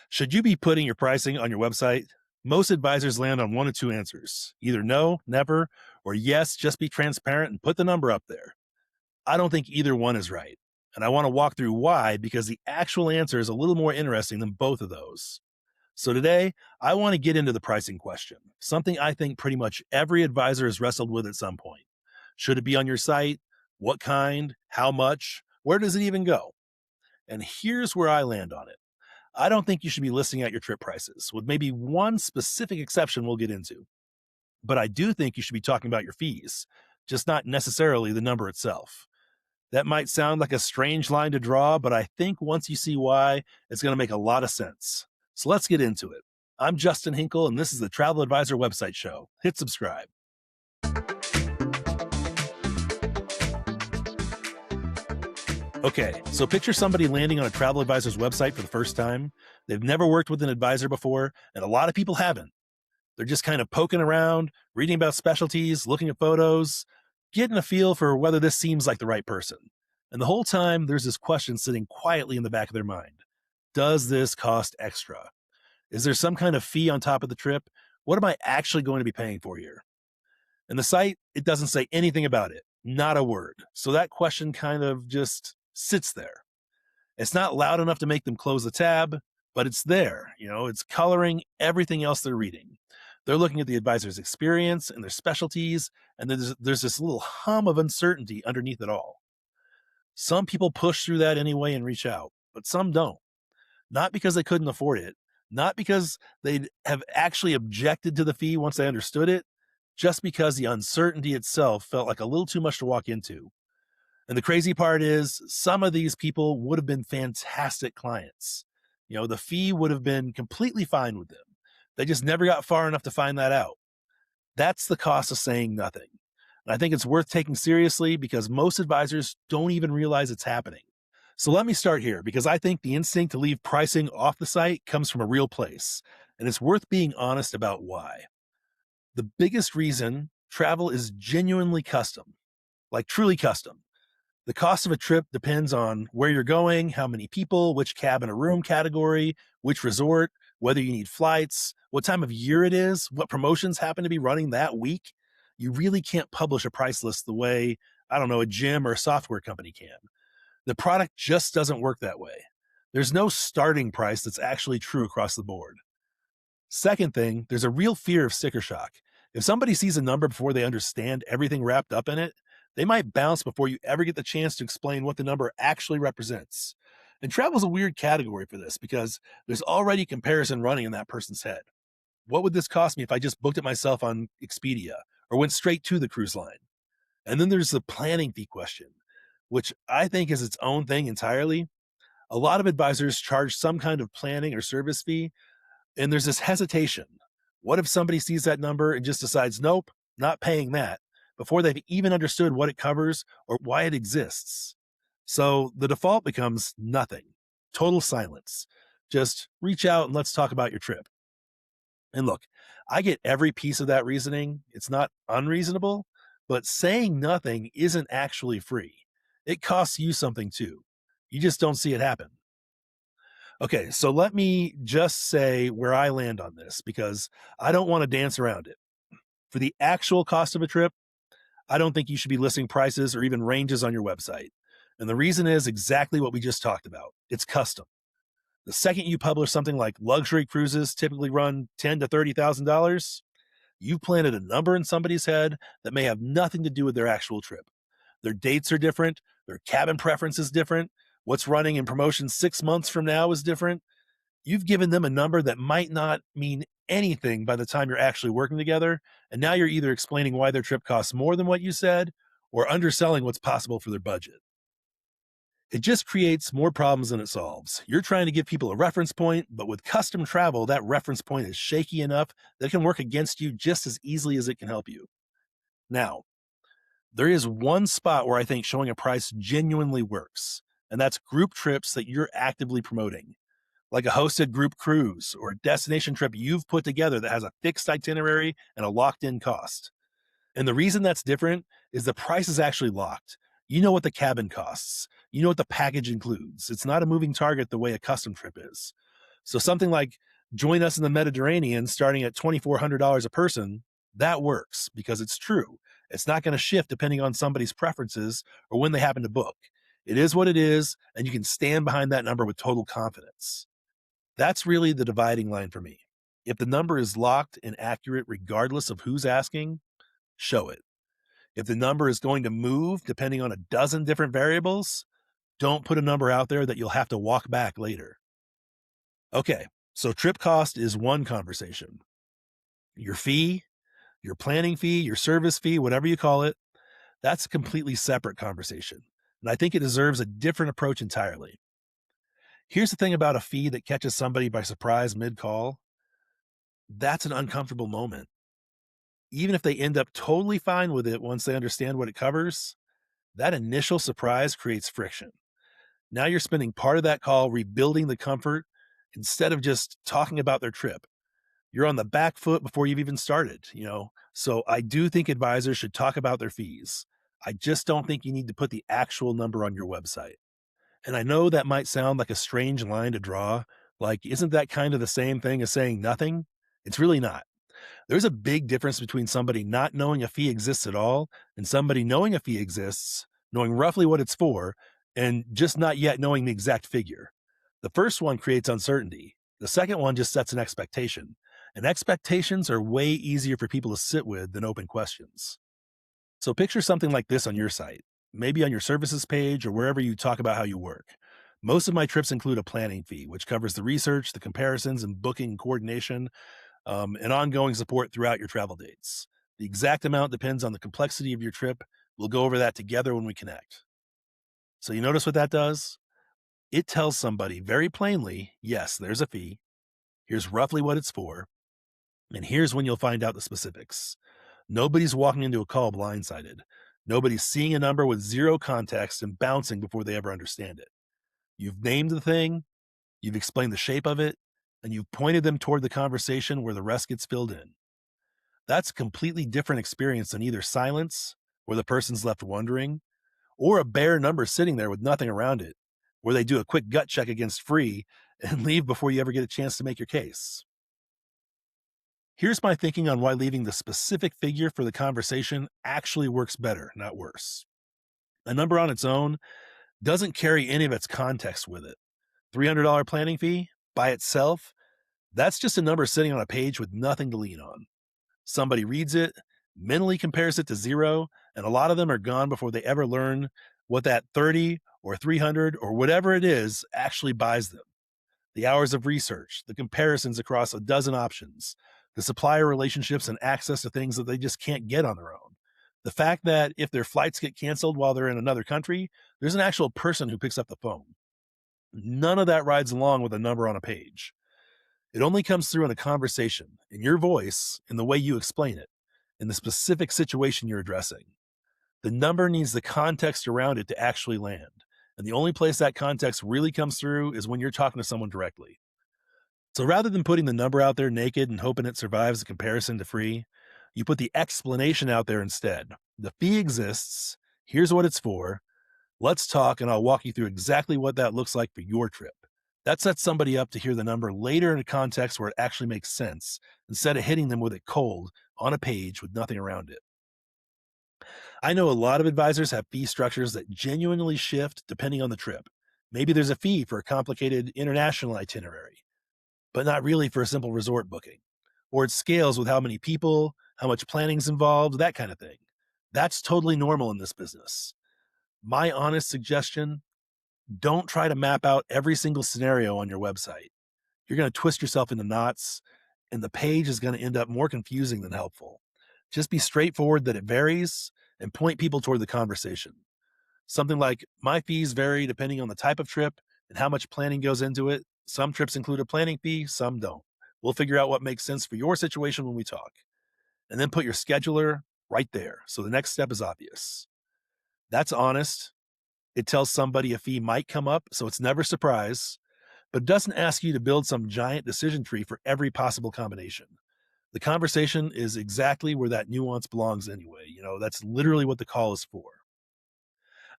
Should you be putting your pricing on your website? Most advisors land on one of two answers: either no, never, or yes, just be transparent and put the number up there. I don't think either one is right. And I want to walk through why, because the actual answer is a little more interesting than both of those. So today, I want to get into the pricing question, something I think pretty much every advisor has wrestled with at some point. Should it be on your site? What kind? How much? Where does it even go? And here's where I land on it. I don't think you should be listing out your trip prices, with maybe one specific exception we'll get into. But I do think you should be talking about your fees, just not necessarily the number itself. That might sound like a strange line to draw, but I think once you see why, it's going to make a lot of sense. So let's get into it. I'm Justin Hinkle, and this is the Travel Advisor Website Show. Hit subscribe. Okay, so picture somebody landing on a travel advisor's website for the first time. They've never worked with an advisor before, and a lot of people haven't. They're just kind of poking around, reading about specialties, looking at photos, getting a feel for whether this seems like the right person. And the whole time, there's this question sitting quietly in the back of their mind. Does this cost extra? Is there some kind of fee on top of the trip? What am I actually going to be paying for here? And the site, it doesn't say anything about it, not a word. So that question kind of just sits there. It's not loud enough to make them close the tab, but it's there. It's coloring everything else they're reading. They're looking at the advisor's experience and their specialties, and there's this little hum of uncertainty underneath it all. Some people push through that anyway and reach out, but some don't. Not because they couldn't afford it, not because they'd have actually objected to the fee once they understood it, just because the uncertainty itself felt like a little too much to walk into. And the crazy part is, some of these people would have been fantastic clients. The fee would have been completely fine with them. They just never got far enough to find that out. That's the cost of saying nothing. And I think it's worth taking seriously because most advisors don't even realize it's happening. So let me start here, because I think the instinct to leave pricing off the site comes from a real place, and it's worth being honest about why. The biggest reason: travel is genuinely custom, like truly custom. The cost of a trip depends on where you're going, how many people, which cabin or room category, which resort, whether you need flights, what time of year it is, what promotions happen to be running that week. You really can't publish a price list the way, I don't know, a gym or a software company can. The product just doesn't work that way. There's no starting price that's actually true across the board. Second thing, there's a real fear of sticker shock. If somebody sees a number before they understand everything wrapped up in it, they might bounce before you ever get the chance to explain what the number actually represents. And travel is a weird category for this because there's already comparison running in that person's head. What would this cost me if I just booked it myself on Expedia or went straight to the cruise line? And then there's the planning fee question, which I think is its own thing entirely. A lot of advisors charge some kind of planning or service fee, and there's this hesitation. What if somebody sees that number and just decides, nope, not paying that, before they've even understood what it covers or why it exists? So the default becomes nothing, total silence. Just reach out and let's talk about your trip. And look, I get every piece of that reasoning. It's not unreasonable, but saying nothing isn't actually free. It costs you something too. You just don't see it happen. Okay, so let me just say where I land on this, because I don't want to dance around it. For the actual cost of a trip, I don't think you should be listing prices or even ranges on your website. And the reason is exactly what we just talked about. It's custom. The second you publish something like luxury cruises typically run $10,000 to $30,000, you've planted a number in somebody's head that may have nothing to do with their actual trip. Their dates are different. Their cabin preference is different. What's running in promotion 6 months from now is different. You've given them a number that might not mean anything by the time you're actually working together. And now you're either explaining why their trip costs more than what you said or underselling what's possible for their budget. It just creates more problems than it solves. You're trying to give people a reference point, but with custom travel, that reference point is shaky enough that it can work against you just as easily as it can help you. Now, there is one spot where I think showing a price genuinely works, and that's group trips that you're actively promoting, like a hosted group cruise or a destination trip you've put together that has a fixed itinerary and a locked-in cost. And the reason that's different is the price is actually locked. You know what the cabin costs. You know what the package includes. It's not a moving target the way a custom trip is. So something like join us in the Mediterranean starting at $2,400 a person, that works because it's true. It's not going to shift depending on somebody's preferences or when they happen to book. It is what it is, and you can stand behind that number with total confidence. That's really the dividing line for me. If the number is locked and accurate regardless of who's asking, show it. If the number is going to move depending on a dozen different variables, don't put a number out there that you'll have to walk back later. Okay, so trip cost is one conversation. Your fee, your planning fee, your service fee, whatever you call it, that's a completely separate conversation. And I think it deserves a different approach entirely. Here's the thing about a fee that catches somebody by surprise mid call, that's an uncomfortable moment. Even if they end up totally fine with it once they understand what it covers, that initial surprise creates friction. Now you're spending part of that call rebuilding the comfort instead of just talking about their trip. You're on the back foot before you've even started. So I do think advisors should talk about their fees. I just don't think you need to put the actual number on your website. And I know that might sound like a strange line to draw. Like, isn't that kind of the same thing as saying nothing? It's really not. There's a big difference between somebody not knowing a fee exists at all and somebody knowing a fee exists, knowing roughly what it's for, and just not yet knowing the exact figure. The first one creates uncertainty. The second one just sets an expectation. And expectations are way easier for people to sit with than open questions. So picture something like this on your site, maybe on your services page or wherever you talk about how you work. Most of my trips include a planning fee, which covers the research, the comparisons, and booking and coordination, and ongoing support throughout your travel dates. The exact amount depends on the complexity of your trip. We'll go over that together when we connect. So you notice what that does? It tells somebody very plainly, yes, there's a fee. Here's roughly what it's for. And here's when you'll find out the specifics. Nobody's walking into a call blindsided. Nobody's seeing a number with zero context and bouncing before they ever understand it. You've named the thing, you've explained the shape of it, and you've pointed them toward the conversation where the rest gets filled in. That's a completely different experience than either silence, where the person's left wondering, or a bare number sitting there with nothing around it, where they do a quick gut check against free and leave before you ever get a chance to make your case. Here's my thinking on why leaving the specific figure for the conversation actually works better, not worse. A number on its own doesn't carry any of its context with it. $300 planning fee by itself, that's just a number sitting on a page with nothing to lean on. Somebody reads it, mentally compares it to zero, and a lot of them are gone before they ever learn what that 30 or 300 or whatever it is actually buys them. The hours of research, the comparisons across a dozen options, the supplier relationships and access to things that they just can't get on their own. The fact that if their flights get canceled while they're in another country, there's an actual person who picks up the phone. None of that rides along with a number on a page. It only comes through in a conversation, in your voice, in the way you explain it, in the specific situation you're addressing. The number needs the context around it to actually land. And the only place that context really comes through is when you're talking to someone directly. So rather than putting the number out there naked and hoping it survives the comparison to free, you put the explanation out there instead. The fee exists. Here's what it's for. Let's talk, and I'll walk you through exactly what that looks like for your trip. That sets somebody up to hear the number later in a context where it actually makes sense, instead of hitting them with it cold on a page with nothing around it. I know a lot of advisors have fee structures that genuinely shift depending on the trip. Maybe there's a fee for a complicated international itinerary, but not really for a simple resort booking. Or it scales with how many people, how much planning's involved, that kind of thing. That's totally normal in this business. My honest suggestion, don't try to map out every single scenario on your website. You're going to twist yourself into knots, and the page is going to end up more confusing than helpful. Just be straightforward that it varies and point people toward the conversation. Something like, my fees vary depending on the type of trip and how much planning goes into it. Some trips include a planning fee, some don't. We'll figure out what makes sense for your situation when we talk. And then put your scheduler right there, so the next step is obvious. That's honest. It tells somebody a fee might come up, so it's never a surprise, but doesn't ask you to build some giant decision tree for every possible combination. The conversation is exactly where that nuance belongs anyway. That's literally what the call is for.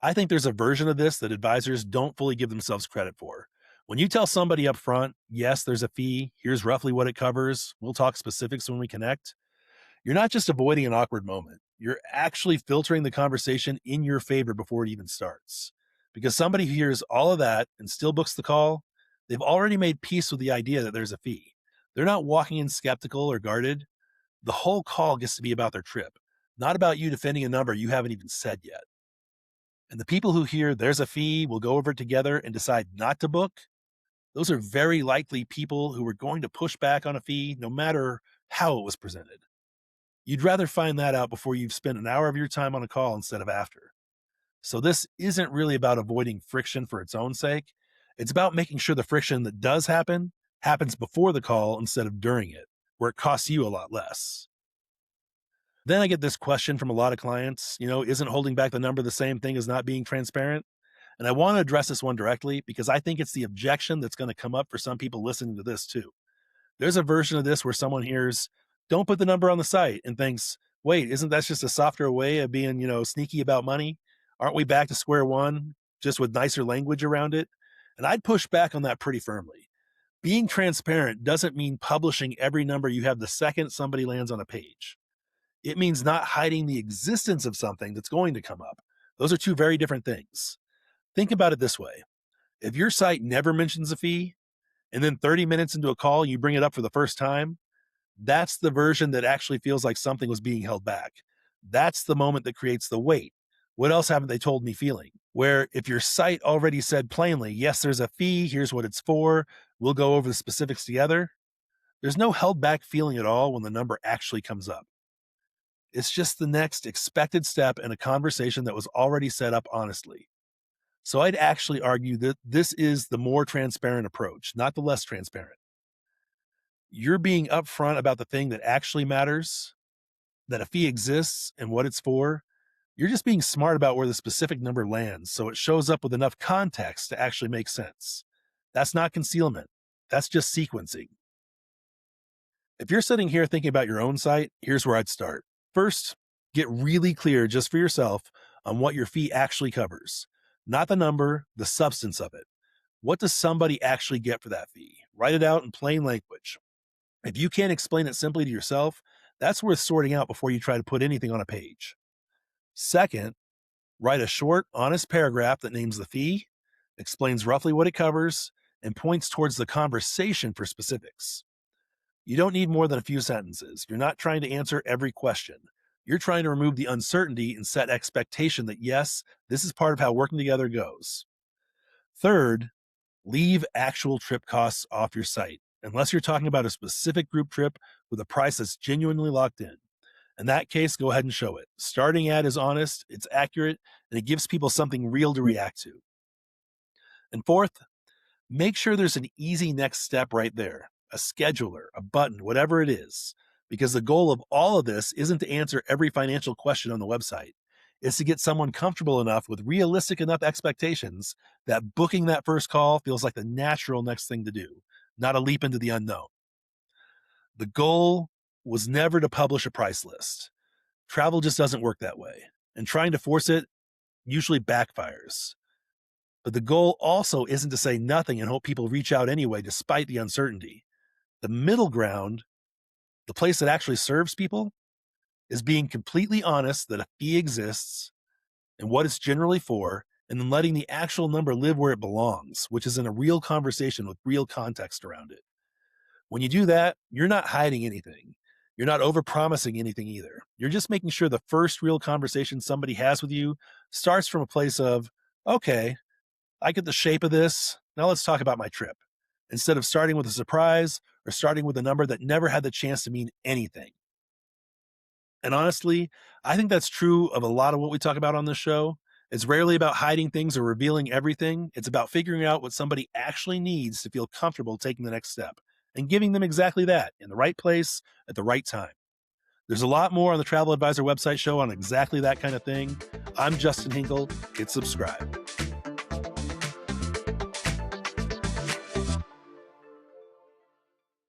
I think there's a version of this that advisors don't fully give themselves credit for, When you tell somebody up front, yes, there's a fee, here's roughly what it covers, we'll talk specifics when we connect, you're not just avoiding an awkward moment. You're actually filtering the conversation in your favor before it even starts. Because somebody who hears all of that and still books the call, they've already made peace with the idea that there's a fee. They're not walking in skeptical or guarded. The whole call gets to be about their trip, not about you defending a number you haven't even said yet. And the people who hear there's a fee, we'll go over it together and decide not to book, those are very likely people who are going to push back on a fee no matter how it was presented. You'd rather find that out before you've spent an hour of your time on a call instead of after. So this isn't really about avoiding friction for its own sake. It's about making sure the friction that does happen happens before the call instead of during it, where it costs you a lot less. Then I get this question from a lot of clients, isn't holding back the number the same thing as not being transparent? And I want to address this one directly because I think it's the objection that's going to come up for some people listening to this too. There's a version of this where someone hears, don't put the number on the site and thinks, wait, isn't that just a softer way of being, sneaky about money? Aren't we back to square one, just with nicer language around it? And I'd push back on that pretty firmly. Being transparent doesn't mean publishing every number you have the second somebody lands on a page. It means not hiding the existence of something that's going to come up. Those are two very different things. Think about it this way. If your site never mentions a fee, and then 30 minutes into a call, you bring it up for the first time, that's the version that actually feels like something was being held back. That's the moment that creates the wait. What else haven't they told me feeling? Where if your site already said plainly, yes, there's a fee, here's what it's for, we'll go over the specifics together, there's no held back feeling at all when the number actually comes up. It's just the next expected step in a conversation that was already set up honestly. So I'd actually argue that this is the more transparent approach, not the less transparent. You're being upfront about the thing that actually matters, that a fee exists and what it's for. You're just being smart about where the specific number lands so it shows up with enough context to actually make sense. That's not concealment. That's just sequencing. If you're sitting here thinking about your own site, here's where I'd start. First, get really clear just for yourself on what your fee actually covers. Not the number, the substance of it. What does somebody actually get for that fee? Write it out in plain language. If you can't explain it simply to yourself, that's worth sorting out before you try to put anything on a page. Second, write a short, honest paragraph that names the fee, explains roughly what it covers, and points towards the conversation for specifics. You don't need more than a few sentences. You're not trying to answer every question. You're trying to remove the uncertainty and set expectation that, yes, this is part of how working together goes. Third, leave actual trip costs off your site, unless you're talking about a specific group trip with a price that's genuinely locked in. In that case, go ahead and show it. Starting ad is honest, it's accurate, and it gives people something real to react to. And fourth, make sure there's an easy next step right there, a scheduler, a button, whatever it is, because the goal of all of this isn't to answer every financial question on the website. It's to get someone comfortable enough with realistic enough expectations that booking that first call feels like the natural next thing to do, not a leap into the unknown. The goal was never to publish a price list. Travel just doesn't work that way, and trying to force it usually backfires. But the goal also isn't to say nothing and hope people reach out anyway, despite the uncertainty. The middle ground, the place that actually serves people, is being completely honest that a fee exists and what it's generally for, and then letting the actual number live where it belongs, which is in a real conversation with real context around it. When you do that, you're not hiding anything. You're not overpromising anything either. You're just making sure the first real conversation somebody has with you starts from a place of, okay, I get the shape of this. Now let's talk about my trip. Instead of starting with a surprise or starting with a number that never had the chance to mean anything. And honestly, I think that's true of a lot of what we talk about on this show. It's rarely about hiding things or revealing everything. It's about figuring out what somebody actually needs to feel comfortable taking the next step and giving them exactly that in the right place at the right time. There's a lot more on the Travel Advisor website show on exactly that kind of thing. I'm Justin Hinkle. Hit subscribe.